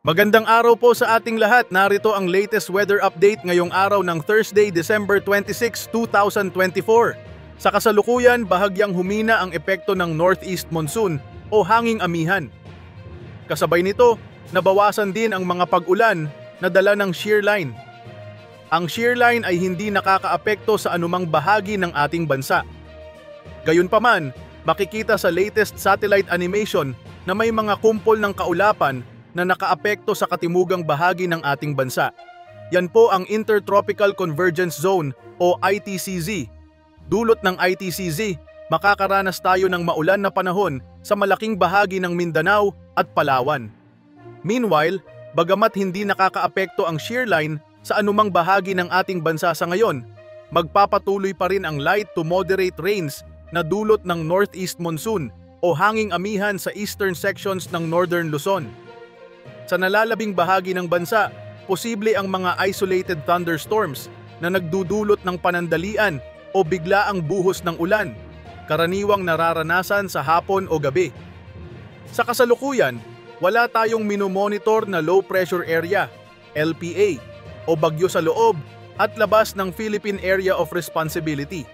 Magandang araw po sa ating lahat. Narito ang latest weather update ngayong araw ng Thursday, December 26, 2024. Sa kasalukuyan, bahagyang humina ang epekto ng northeast monsoon o hanging amihan. Kasabay nito, nabawasan din ang mga pag-ulan na dala ng shear line. Ang shear line ay hindi nakakaapekto sa anumang bahagi ng ating bansa. Gayunpaman, makikita sa latest satellite animation na may mga kumpol ng kaulapan na nakaapekto sa katimugang bahagi ng ating bansa. Yan po ang Intertropical Convergence Zone o ITCZ. Dulot ng ITCZ, makakaranas tayo ng maulan na panahon sa malaking bahagi ng Mindanao at Palawan. Meanwhile, bagamat hindi nakakaapekto ang shear line sa anumang bahagi ng ating bansa sa ngayon, magpapatuloy pa rin ang light to moderate rains na dulot ng northeast monsoon o hanging amihan sa eastern sections ng northern Luzon. Sa nalalabing bahagi ng bansa, posible ang mga isolated thunderstorms na nagdudulot ng panandalian o biglaang buhos ng ulan, karaniwang nararanasan sa hapon o gabi. Sa kasalukuyan, wala tayong minomonitor na low pressure area, LPA, o bagyo sa loob at labas ng Philippine Area of Responsibility.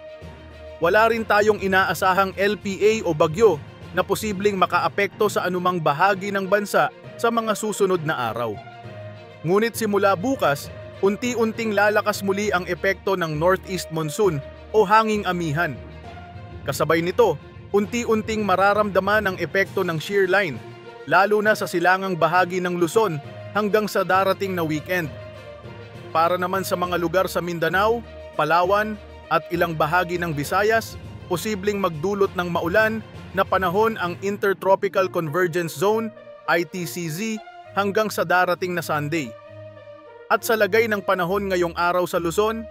Wala rin tayong inaasahang LPA o bagyo na posibleng makaapekto sa anumang bahagi ng bansa sa mga susunod na araw. Ngunit simula bukas, unti-unting lalakas muli ang epekto ng northeast monsoon o hanging amihan. Kasabay nito, unti-unting mararamdaman ang epekto ng shear line, lalo na sa silangang bahagi ng Luzon hanggang sa darating na weekend. Para naman sa mga lugar sa Mindanao, Palawan at ilang bahagi ng Visayas, posibleng magdulot ng maulan na panahon ang Intertropical Convergence Zone ITCZ hanggang sa darating na Sunday. At sa lagay ng panahon ngayong araw sa Luzon,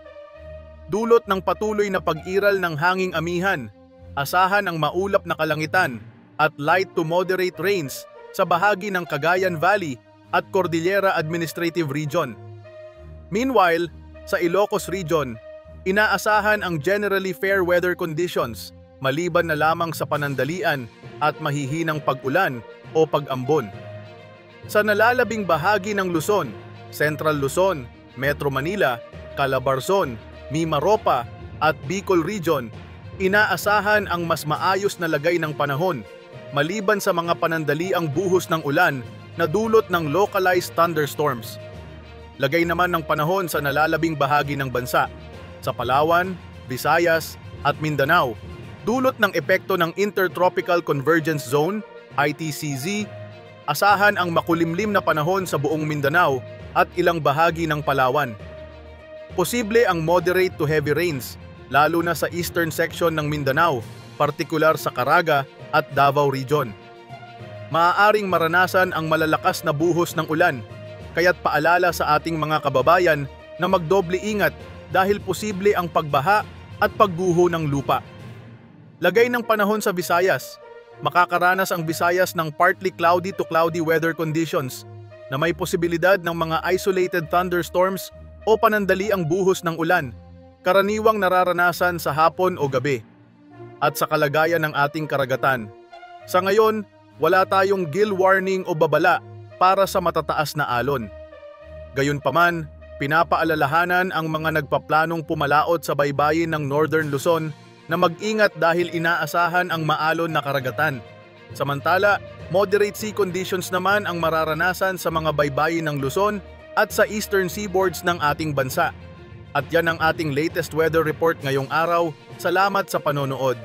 dulot ng patuloy na pag-iral ng hanging amihan, asahan ang maulap na kalangitan at light to moderate rains sa bahagi ng Cagayan Valley at Cordillera Administrative Region. Meanwhile, sa Ilocos Region, inaasahan ang generally fair weather conditions maliban na lamang sa panandalian at mahihinang pag-ulan o pag-ambon. Sa nalalabing bahagi ng Luzon, Central Luzon, Metro Manila, Calabarzon, Mimaropa at Bicol Region, inaasahan ang mas maayos na lagay ng panahon maliban sa mga panandaliang buhos ng ulan na dulot ng localized thunderstorms. Lagay naman ng panahon sa nalalabing bahagi ng bansa, sa Palawan, Visayas at Mindanao, dulot ng epekto ng Intertropical Convergence Zone ITCZ, asahan ang makulimlim na panahon sa buong Mindanao at ilang bahagi ng Palawan. Posible ang moderate to heavy rains, lalo na sa eastern section ng Mindanao, partikular sa Caraga at Davao Region. Maaaring maranasan ang malalakas na buhos ng ulan, kaya't paalala sa ating mga kababayan na magdoble ingat dahil posible ang pagbaha at pagguho ng lupa. Lagay ng panahon sa Visayas. Makakaranas ang Visayas ng partly cloudy to cloudy weather conditions na may posibilidad ng mga isolated thunderstorms o panandaliang buhos ng ulan, karaniwang nararanasan sa hapon o gabi. At sa kalagayan ng ating karagatan, sa ngayon, wala tayong gill warning o babala para sa matataas na alon. Gayunpaman, pinapaalalahanan ang mga nagpaplanong pumalaot sa baybayin ng Northern Luzon na mag-ingat dahil inaasahan ang maalon na karagatan. Samantala, moderate sea conditions naman ang mararanasan sa mga baybayin ng Luzon at sa eastern seaboards ng ating bansa. At yan ang ating latest weather report ngayong araw. Salamat sa panonood.